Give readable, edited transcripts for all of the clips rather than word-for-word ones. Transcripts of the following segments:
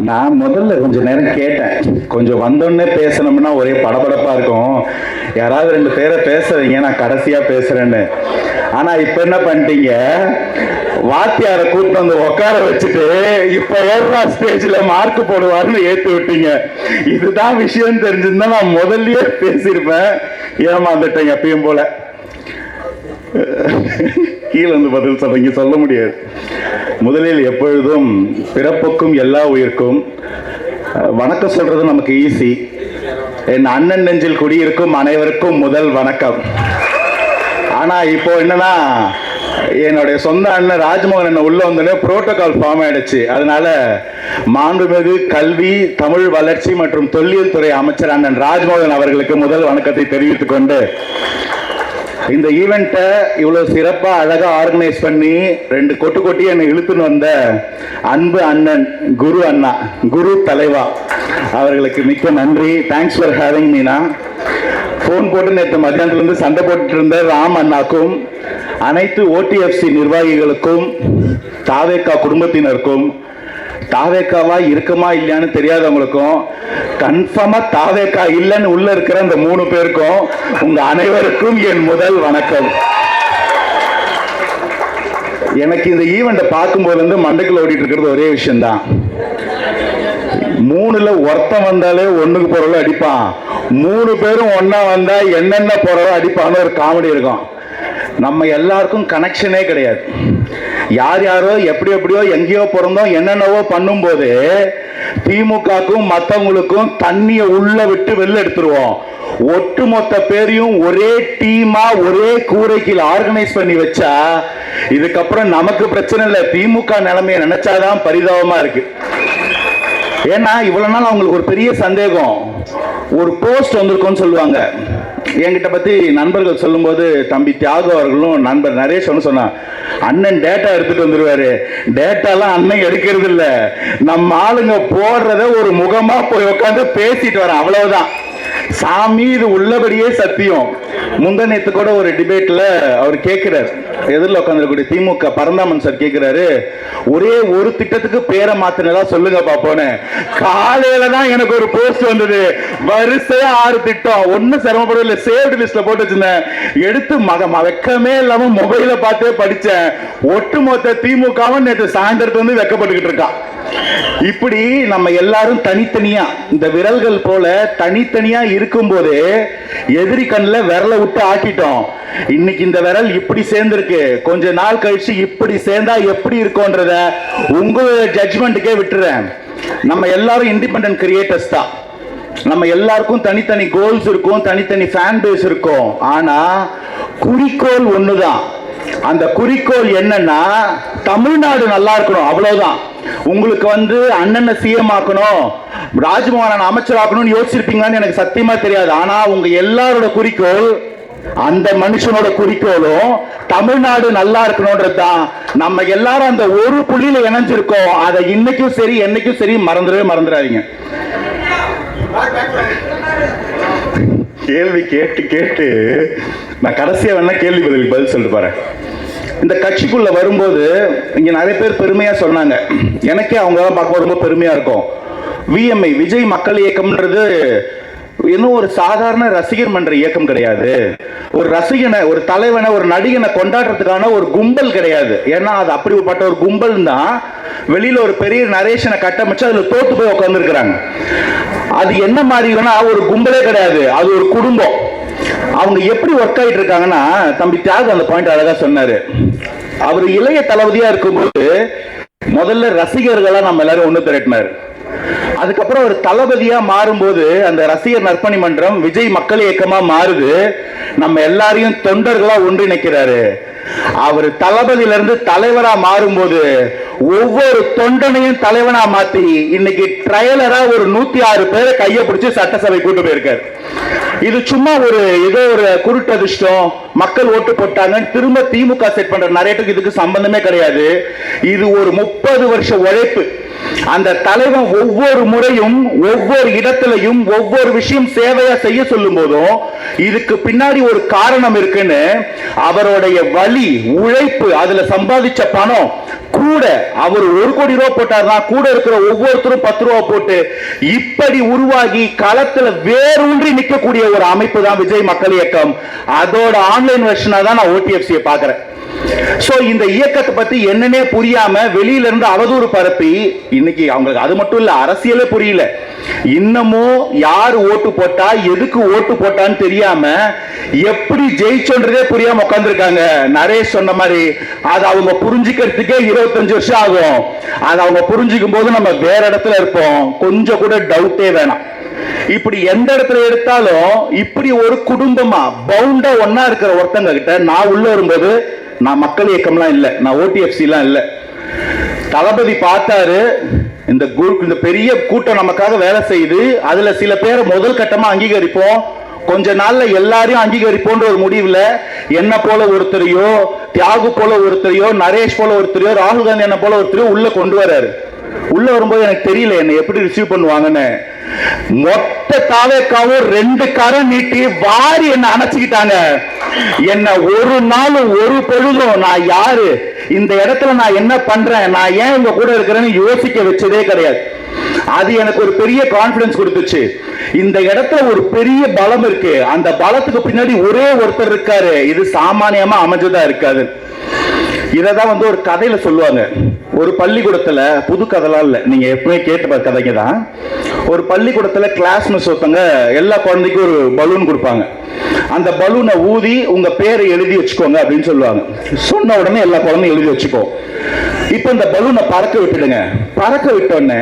நான் முதல்ல கொஞ்ச நேரம் கேட்டேன், கொஞ்சம் வந்தோடனே பேசணும்னா ஒரே படபடப்பா இருக்கும், யாராவது ரெண்டு பேரை பேச வைங்க, நான் கடைசியா பேசுறேன்னு. ஆனா இப்ப என்ன பண்ணிட்டீங்க, வாத்தியாரை கூப்பிட்டு வந்து உட்கார வச்சுட்டு இப்ப ஏறா ஸ்டேஜ்ல மார்க் போடுவாருன்னு ஏத்து விட்டீங்க. இதுதான் விஷயம் தெரிஞ்சிருந்தா நான் முதல்லயே பேசியிருப்பேன். ஏமாந்துட்டேங்க எப்பயும் போல. கீழே வந்து பதில் சொல்றீங்க, சொல்ல முடியாது. முதலில் எப்பொழுதும் பிறப்புக்கும் எல்லா உயிர்க்கும் வணக்கம் சொல்றது நமக்கு ஈஸி. என் அண்ணன் நெஞ்சில் குடியிருக்கும் அனைவருக்கும் முதல் வணக்கம். ஆனா இப்போ என்னன்னா, என்னுடைய சொந்த அண்ணன் ராஜ்மோகன் என்ன உள்ள வந்தோடனே புரோட்டோகால் ஃபார்ம் ஆயிடுச்சு. அதனால மாண்புமிகு கல்வி, தமிழ் வளர்ச்சி மற்றும் தொல்லியல் துறை அமைச்சர் அண்ணன் ராஜ்மோகன் அவர்களுக்கு முதல் வணக்கத்தை தெரிவித்துக் கொண்டு, இந்த ஈவெண்ட்டை இவ்வளவு சிறப்பா அழகா ஆர்கனைஸ் பண்ணி ரெண்டு கொட்டி என்னை இழுத்துன்னு வந்த அன்பு அண்ணன் குரு அண்ணா, குரு தலைவா அவர்களுக்கு மிக்க நன்றி. Thanks for having Meena. Phone போட்டு நேற்று மத்தியானத்துல இருந்து சண்டை போட்டுட்டு இருந்த ராம் அண்ணாக்கும், அனைத்து ஓடிஎஃப்சி நிர்வாகிகளுக்கும், தாவேக்கா குடும்பத்தினருக்கும், தாவேக்காவா இருக்குமா இல்லையான்னு தெரியாதவங்களுக்கும், கன்ஃபார்மா தாவேக்கா இல்லைன்னு உள்ள இருக்கிற அந்த 3 பேருக்கும், உங்க அனைவருக்கும் என் முதல் வணக்கம். எனக்கு இந்த ஈவெண்ட்டை பார்க்கும்போது இருந்து மண்டைக்குள்ள ஓடிட்டு இருக்கிறது ஒரே விஷயம்தான். 3ல ஒருத்தன் வந்தாலே ஒண்ணுக்கு போறவளோ அடிப்பான், 3 பேரும் ஒன்னா வந்தா என்னென்ன போறவோ அடிப்பான்னு ஒரு காமெடி இருக்கும். நம்ம எல்லாருக்கும் கனெக்ஷனே கிடையாது. யார் யாரோ எப்படி எப்படியோ எங்கேயோ பிறந்தோம் என்னென்னவோ பண்ணும் போது திமுகக்கும் மற்றவங்களுக்கும் தண்ணியை உள்ள விட்டு வெளில எடுத்துருவோம். ஒட்டுமொத்த பேரையும் ஒரே டீமா ஒரே கூரைக்கு ஆர்கனைஸ் பண்ணி வச்சா இதுக்கப்புறம் நமக்கு பிரச்சனை இல்லை. திமுக நிலைமையை நினைச்சாதான் பரிதாபமா இருக்கு. ஏன்னா இவ்வளவு நாள் அவங்களுக்கு ஒரு பெரிய சந்தேகம், ஒரு போஸ்ட் வந்திருக்கும்னு சொல்லுவாங்க. என்கிட்ட பத்தி நண்பர்கள் சொல்லும் போது தம்பி தியாகு அவர்களும் நண்பர் நரேஷ் சொன்னா, அண்ணன் டேட்டா எடுத்துட்டு வந்துருவாரு. டேட்டாலாம் அண்ணன் எடுக்கிறது இல்ல, நம்ம ஆளுங்க போடுறத ஒரு முகமா போய் உட்காந்து பேசிட்டு வர, அவ்வளவுதான். சாமி இது உள்ளபடியே சத்தியம். முந்தநேத்து கூட ஒரு டிபேட்ல அவர் கேட்கிறார், எதிரில் உட்காந்துருக்கூடிய திமுக பரந்தாமன் சார் கேட்கிறாரு, ஒரே ஒரு திட்டத்துக்கு பேரை மாத்தினதா சொல்லுங்க பாப்போன்னு. காலையில தான் எனக்கு ஒரு போஸ்ட் வந்தது, வரிசையா 6 திட்டம், ஒன்னும் சிரமப்படவில்லை, சேவ்டு லிஸ்ட்ல போட்டு வச்சிருந்தேன். எடுத்து வெக்கமே இல்லாம மொபைல பார்த்தே படிச்சேன். ஒட்டுமொத்த திமுகவும் நேற்று சாயந்தரத்து வந்து வெக்கப்பட்டுக்கிட்டு இருக்கான். இப்படி நம்ம எல்லாரும் தனித்தனியா, இந்த விரல்கள் போல தனித்தனியா இருக்கும் போது எதிரி கண்ணில் விரலை விட்டு ஆக்கிட்டோம். இன்னைக்கு இந்த விரல் இப்படி சேர்ந்திருக்கு, கொஞ்ச நாள் கழிச்சு இப்படி சேர்ந்தா எப்படி இருக்கும்ன்றத உங்களுடைய ஜட்ஜ்மெண்ட்டுக்கே விட்டுறேன். நம்ம எல்லாரும் இண்டிபெண்டன்ட் கிரியேட்டர்ஸ் தான். நம்ம எல்லாருக்கும் தனித்தனி கோல்ஸ் இருக்கும், தனித்தனி ஃபேன் பேஸ் இருக்கும். ஆனா குறிக்கோள் ஒண்ணுதான். அந்த குறிக்கோள் என்னன்னா, தமிழ்நாடு நல்லா இருக்கணும், அவ்வளவுதான். உங்களுக்கு வந்து அண்ணனை சிஎம் ஆக்கணும், ராஜ்மோகன் அமைச்சராக்கணும்னு யோசிச்சிருப்பீங்களான்னு எனக்கு சத்தியமா தெரியாது. ஆனா உங்க எல்லாரோட குறிக்கோள், அந்த மனுஷனோட குறிக்கோளும் தமிழ்நாடு நல்லா இருக்கணும்ன்றது தான். நம்ம எல்லாரும் அந்த ஒரு புள்ளியில இணைஞ்சிருக்கோம். அதை இன்னைக்கும் சரி என்னைக்கும் சரி மறந்துடாதீங்க. கேள்வி கேட்டு கேட்டு நான் கடைசியா வேணா கேள்வி பதில் சொல்லிட்டு பாரு. இந்த கட்சிக்குள்ள வரும்போது இங்க நிறைய பேர் பெருமையா சொன்னாங்க, எனக்கே அவங்களாம் பார்க்கும்போது ரொம்ப பெருமையா இருக்கும். விஎம்ஐ விஜய் மக்கள் இயக்கம்ன்றது இன்னும் ஒரு சாதாரண ரசிகர் மன்ற இயக்கம் கிடையாது. ஒரு ரசிகனை, ஒரு தலைவனை, ஒரு நடிகனை கொண்டாடுறதுக்கான ஒரு கும்பல் கிடையாது. ஏன்னா அது அப்படிப்பட்ட ஒரு கும்பல் தான் வெளியில ஒரு பெரிய நரேஷனை கட்டமைச்சு அதுல தோத்து போய் உட்கார்ந்துருக்கிறாங்க. அது என்ன மாதிரினா ஒரு கும்பலே கிடையாது, அது ஒரு குடும்பம். அவங்க எப்படி ஒர்க் ஆகிட்டு இருக்காங்கன்னா, தம்பி தியாகு அந்த பாயிண்ட் அழகா சொன்னாரு. அவர் இளைய தளபதியா இருக்கும்போது முதல்ல ரசிகர்களா நம்ம எல்லாரும் ஒண்ணு திரட்டினார். அதுக்கப்புறம் ஒரு தளபதியா மாறும்போது அந்த ரசிகர் நற்பணி மன்றம் விஜய் மக்கள் இயக்கமா மாறுது. நம்ம எல்லாரையும் தொண்டர்களா ஒன்றிணைக்கிறாரு. அவர் தளபதியில இருந்து தலைவரா மாறும்போது ஒவ்வொரு தொண்டனையும் தலைவனா மாத்தி இன்னைக்கு ட்ரையலரா ஒரு 106 பேரை கையை பிடிச்சு சட்டசபை கூட்டு போயிருக்காரு. இது சும்மா ஏதோ ஒரு குருட்டு அதிர்ஷ்டம், மக்கள் ஓட்டு போட்டாங்க திரும்ப திமுக செட் பண்ற நரேட்டுக்கு இதுக்கு சம்பந்தமே கிடையாது. இது ஒரு 30 வருஷ உழைப்பு. அந்த தலைவன் ஒவ்வொரு முறையும் ஒவ்வொரு இடத்திலையும் ஒவ்வொரு விஷயம் சேவையா செய்ய சொல்லும் போதும் இதுக்கு பின்னாடி ஒரு காரணம் இருக்குன்னு அவருடைய வலி, உழைப்பு, அதுல சம்பாதிச்ச பணம் கூட அவர் 1 கோடி ரூபாய் போட்டார்னா கூட இருக்கிற ஒவ்வொருத்தரும் 10 ரூபாய் போட்டு இப்படி உருவாகி களத்துல வேரூன்றி நிற்கக்கூடிய ஒரு அமைப்பு தான் விஜய் மக்கள் இயக்கம். அதோட ஆன்லைன் வெர்ஷனா தான் நான் OTFC பாக்குறேன். சோ இந்த இயக்கத்தை பத்தி என்னன்னே புரியாம வெளியில இருந்து அவதூறு பரப்பி இன்னைக்கு அவங்களுக்கு அது மட்டும் இல்ல, அரசியலே புரியல. இன்னமும் யார் ஓட்டு போட்டா எதுக்கு ஓட்டு போட்டான்னு தெரியாம எப்படி ஜெயிச்சோன்றதே புரியாம உட்கார்ந்துருக்காங்க. நரேஷ் சொன்ன மாதிரி அது அவங்க புரிஞ்சுக்கிறதுக்கே 25 வருஷம் ஆகும். அது அவங்க புரிஞ்சுக்கும் போது நம்ம வேற இடத்துல இருப்போம், கொஞ்சம் கூட டவுட்டே வேணாம். இப்படி எந்த இடத்துல எடுத்தாலும் இப்படி ஒரு குடும்பமா பவுண்டா ஒன்னா இருக்கிற ஒருத்தங்க கிட்ட நான் உள்ள வரும்போது நான் மக்கள் இயக்கம்லாம் இல்லை, நான் OTFC எல்லாம் இல்லை. தளபதி பார்த்தாரு, இந்த பெரிய கூட்டம் நமக்காக வேலை செய்து அதுல சில பேரை முதல் கட்டமா அங்கீகரிப்போம், கொஞ்ச நாள்ல எல்லாரையும் அங்கீகரிப்போன்ற ஒரு முடிவுல என்ன போல ஒருத்தரையோ, தியாகு போல ஒருத்தரையோ, நரேஷ் போல ஒருத்தரையோ, ராகுல் காந்தி என்ன போல ஒருத்தரையோ உள்ள கொண்டு வராரு. உள்ள வரும்போது எனக்கு தெரியல என்ன எப்படி ரிசீவ் பண்ணுவாங்கன்னு. மொத்த தாவேக்காவும் 2 கரம் நீட்டி வாரி என்ன அணைச்சுக்கிட்டாங்க. என்ன ஒரு நாள் ஒரு பொழுதும் நான் யாரு, இந்த இடத்துல நான் என்ன பண்றேன், நான் ஏன் இங்க கூட இருக்கிறேன்னு யோசிக்க வச்சதே கிடையாது. அது எனக்கு ஒரு பெரிய கான்பிடன்ஸ் கொடுத்துச்சு. இந்த இடத்துல ஒரு பெரிய பலம் இருக்கு, அந்த பலத்துக்கு பின்னாடி ஒரே ஒருத்தர் இருக்காரு, இது சாமானியமா அமைஞ்சதா இருக்காது. இததான் ஒரு கதையில சொல்லுவாங்க. ஒரு பள்ளிக்கூடத்துல, புது கதைலாம் இல்ல, நீங்க எப்பவுமே கேட்டு கதைங்க தான். ஒரு பள்ளிக்கூடத்துல கிளாஸ் மிஸ் ஒருத்தங்க எல்லா குழந்தைக்கும் ஒரு பலூன் கொடுப்பாங்க. அந்த பலூனை ஊதி உங்க பேரை எழுதி வச்சுக்கோங்க அப்படின்னு சொல்லுவாங்க. சொன்ன உடனே எல்லா குழந்தையும் எழுதி வச்சுக்கோ. இப்ப இந்த பலூனை பறக்க விட்டுடுங்க. பறக்க விட்டோடனே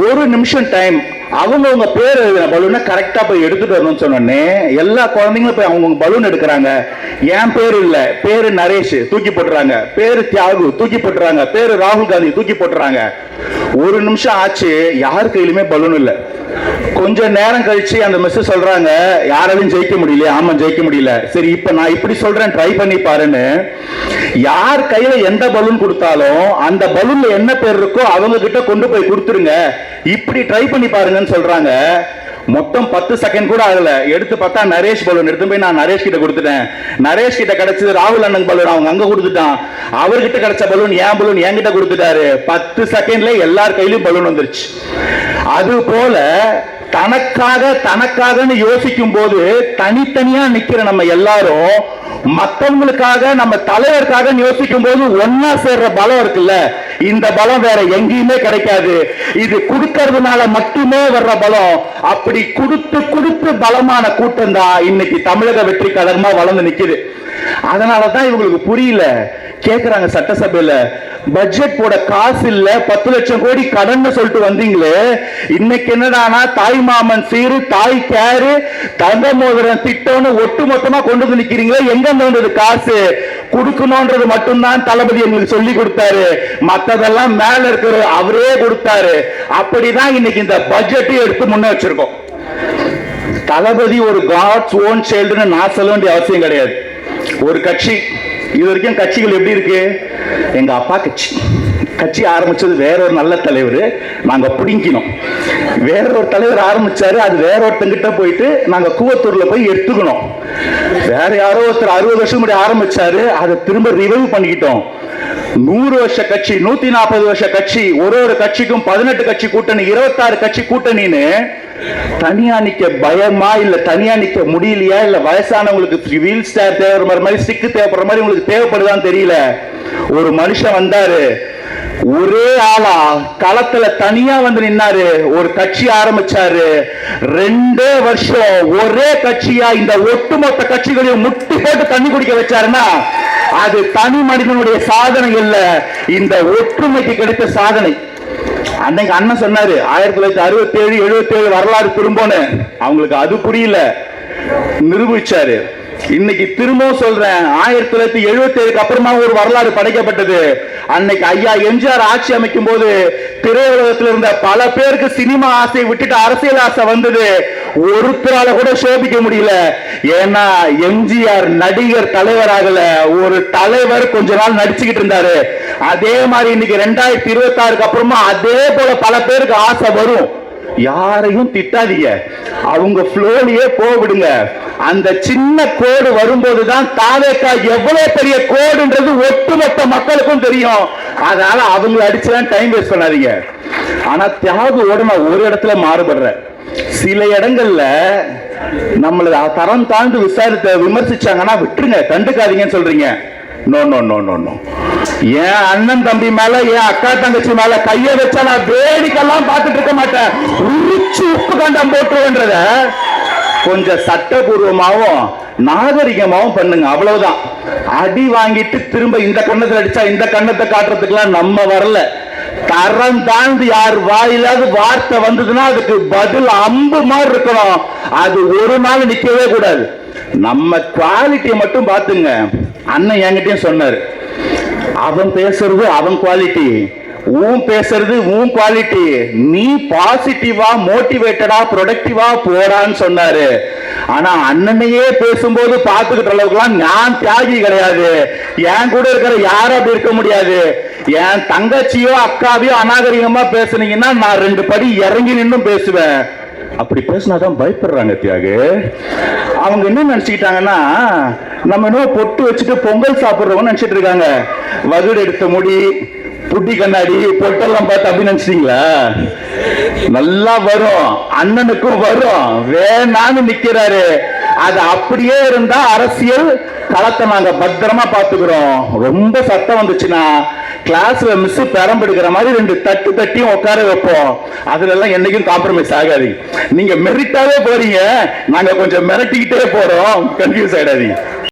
1 நிமிஷம் டைம், அவங்க பேர் எழுதின பலூனை கரெக்டா போய் எடுத்துட்டு வரணும்னு சொன்னோடனே எல்லா குழந்தைங்களும் போய் அவங்க பலூன் எடுக்கிறாங்க. என் பேர் இல்ல, பேரு நரேஷ் தூக்கி போட்டுறாங்க, பேரு தியாகு தூக்கி போட்டுறாங்க, பேரு ராகுல் காந்தி தூக்கி போட்டுறாங்க. 1 நிமிஷம் ஆச்சு, யார் கையிலுமே பலூன் இல்ல. கொஞ்ச நேரம் கழிச்சு அந்த மிஸ் சொல்றாங்க, யாராலையும் ஜெயிக்க முடியல. ஆமா ஜெயிக்க முடியல. சரி இப்ப நான் இப்படி சொல்றேன், ட்ரை பண்ணி பாருன்னு. யார் கையில எந்த பலூன் கொடுத்தாலும் அந்த பலூன்ல என்ன பேர் இருக்கோ அவங்க கிட்ட கொண்டு போய் கொடுத்துருங்க, இப்படி ட்ரை பண்ணி பாருங்கன்னு சொல்றாங்க. மொத்தம் 10 செகண்ட் கூட ஆகல. எடுத்து பார்த்தா நரேஷ் பலூன் எடுத்து போய் நான் நரேஷ் கிட்ட கொடுத்துட்டேன். நரேஷ் கிட்ட கிடைச்சது ராகுல் அண்ணன் பலூன், அவங்க அங்க கொடுத்துட்டான். அவர்கிட்ட கிடைச்ச பலூன் என் பலூன் என்கிட்ட கொடுத்துட்டாரு. 10 செகண்ட்ல எல்லார் கையிலும் பலூன் வந்துருச்சு. அது போல தனக்காகன்னு யோசிக்கும் போது தனித்தனியா நிக்கிற நம்ம எல்லாரும் மற்றவங்களுக்காக, நம்ம தலைவருக்காக யோசிக்கும் போது ஒன்னா சேர்ற பலம் இருக்குல்ல, இந்த பலம் வேற எங்கேயுமே கிடைக்காது. இது கொடுக்கறதுனால மட்டுமே வர்ற பலம். அப்படி கொடுத்து பலமான கூட்டம் தான் இன்னைக்கு தமிழக வெற்றி கழகமா வளர்ந்து நிக்குது. அதனாலதான் இவங்களுக்கு புரியல. கேக்குறாங்க சட்டசபையில, பட்ஜெட் போட காசு இல்ல, 10 லட்சம் கோடி கடன் சொல்லிட்டு வந்தீங்களே, இன்னைக்கு என்னடானா தாய் மாமன் சீரு, தாய் கேரு, தங்க மோதிரம் திட்டம்னு ஒட்டு மொத்தமா கொண்டு வந்து நிக்கிறீங்களே, எங்க வந்தது காசு? கொடுக்கணும்ன்றது மட்டும்தான் தளபதி எங்களுக்கு சொல்லி கொடுத்தாரு, மத்ததெல்லாம் மேல இருக்கிற அவரே கொடுத்தாரு. அப்படிதான் இன்னைக்கு இந்த பட்ஜெட் எடுத்து முன்ன வச்சிருக்கோம். தளபதி ஒரு காட்ஸ் ஓன் சைல்டுன்னு நான் சொல்ல வேண்டிய அவசியம் கிடையாது. ஒரு கட்சி, இது வரைக்கும் கட்சிகள் எப்படி இருக்கு? எங்க அப்பா கட்சி ஆரம்பிச்சது வேற ஒரு நல்ல தலைவர், நாங்க பிடிக்கணும். வேற ஒரு தலைவர் ஆரம்பிச்சாரு, அது வேற ஒருத்தங்கிட்ட போயிட்டு நாங்க கூவத்தூர்ல போய் எடுத்துக்கணும். வேற யாரோ ஒருத்தர் 60 வருஷம் முன்னாடி ஆரம்பிச்சாரு, அதை திரும்ப ரிவைவ் பண்ணிக்கிட்டோம். 100 வருஷ கட்சி, 140 வருஷ கட்சி, ஒரு கட்சிக்கும் 18 கட்சி கூட்டணி, 26 கட்சி கூட்டணின்னு தனியா நிக்க பயமா, இல்ல தனியா நிக்க முடியலையா, இல்ல வயசானவங்களுக்கு வீல் ஸ்டேர் தேவைப்படுற மாதிரி, ஸ்டிக் தேவைப்படுற மாதிரி உங்களுக்கு தேவைப்படுதான்னு தெரியல. ஒரு மனுஷன் வந்தாரு, ஒரே ஆளா களத்துல தனியா வந்து நின்னாரு, ஒரு கட்சி ஆரம்பிச்சாரு. 2 வருஷம் ஒரே கட்சியா இந்த ஒட்டுமொத்த கட்சிகளையும் முட்டி போட்டு தண்ணி குடிக்க வச்சாருன்னா அது தனி மனிதனுடைய சாதனை இல்ல, இந்த ஒற்றுமைக்கு கிடைத்த சாதனை. அன்னைக்கு அண்ணன் சொன்னாரு 1967 77 வரலாறு திரும்பன்னு, அவங்களுக்கு அது புரியல, நிரூபிச்சாரு. இன்னைக்கு திரும்பவும் சொல்றேன், 1977 அப்புறமா ஒரு வரலாறு படைக்கப்பட்டது. அன்னைக்கு ஐயா எம்ஜிஆர் ஆட்சி அமைக்கும் போது திரையுலகத்தில் இருந்த பல பேருக்கு சினிமா ஆசை விட்டுட்டு அரசியல் ஆசை வந்தது. ஒருத்தரால கூட சோபிக்க முடியல. ஏன்னா எம்ஜிஆர் நடிகர் தலைவர் ஆகல, ஒரு தலைவர் கொஞ்ச நாள் நடிச்சுக்கிட்டு இருந்தாரு. அதே மாதிரி இன்னைக்கு 2026 அப்புறமா அதே போல பல பேருக்கு ஆசை வரும். யாரையும் திட்டாதீங்க, அவங்க ஃப்ளோலயே போவிடுங்க. அந்த சின்ன கோடு வரும்போதுதான் தாவேக்கா எவ்வளவு பெரிய கோடுன்றது ஒட்டுமொத்த மக்களுக்கும் தெரியும். அதனால அவங்களை அடிச்சுதான் டைம் வேஸ்ட் பண்ணாதீங்க. ஆனா தியாகோட நான் ஒரு இடத்துல மாறுபடுறேன். சில இடங்கள்ல நம்மள தரம் தாழ்ந்து விமர்சிச்சாங்கன்னா விட்டுருங்க, கண்டுக்காதீங்கன்னு சொல்றீங்க. No no no no no. என் அண்ணன் தம்பி மேல, என் அக்கா தங்கச்சி மேல கைய வச்சா நான் வேடிக்கெல்லாம் பார்த்துட்டு இருக்க மாட்டேன். உரிச்சு உப்பு கண்டம் போட்டுருன்றத கொஞ்சம் சட்டபூர்வமாவும் நாகரிகமாவும் பண்ணுங்க, அவ்வளவுதான். அடி வாங்கிட்டு திரும்ப இந்த கண்ணத்துல அடிச்சா இந்த கண்ணத்தை காட்டுறதுக்குலாம் நம்ம வரல. தரம் தாழ்ந்து யார் வாயிலாவது வார்த்தை வந்ததுன்னா அதுக்கு பதில் அம்பு மாதிரி இருக்கணும். அது ஒரு நாள் நிக்கவே கூடாது. நம்ம குவாலிட்டியை மட்டும் பாத்துங்க. அண்ணன் என்கிட்டயும் சொன்னாரு, அவன் பேசுறது அவன் குவாலிட்டி, உன் பேசுறது உன் குவாலிட்டி, நீ பாசிட்டிவா மோட்டிவேட்டடா ப்ரொடக்டிவா போடான்னு சொன்னாரு. ஆனா அண்ணனையே பேசும்போது பாத்துக்கிட்ட அளவுக்குலாம் நான் தியாகி கிடையாது. என் கூட இருக்கிற யாரும் அப்படி இருக்க முடியாது. என் தங்கச்சியோ அக்காவையோ அநாகரிகமா பேசுனீங்கன்னா நான் 2 படி இறங்கி நின்னும் பேசுவேன். அப்படி பேசினாதான் பயப்படுறாங்க தியாகு. அவங்க என்ன நினைச்சுக்கிட்டாங்கன்னா, நம்ம இன்னும் பொட்டு வச்சுட்டு பொங்கல் சாப்பிடுறவங்க நினைச்சிட்டு இருக்காங்க. வகுடு எடுத்த முடி, புட்டி கண்ணாடி, பொட்டெல்லாம் பார்த்து அப்படி நினைச்சிட்டீங்களா? நல்லா வரும், அண்ணனுக்கும் வரும், வேணான்னு நிக்கிறாரு. அது அப்படியே இருந்தா அரசியல் களத்தை நாங்க பத்திரமா பாத்துக்கிறோம். ரொம்ப சட்டம் வந்துச்சுன்னா கிளாஸ்ல மிஸ் பெரம்பெடுக்கிற மாதிரி 2 தட்டு தட்டியும் உட்கார வைப்போம். அதுல எல்லாம் என்னைக்கும் காம்ப்ரமைஸ் ஆகாது. நீங்க மெரிட்டாவே போறீங்க, நாங்க கொஞ்சம் மிரட்டிக்கிட்டே போறோம். கன்ஃபியூஸ் ஆயிடாதீங்க.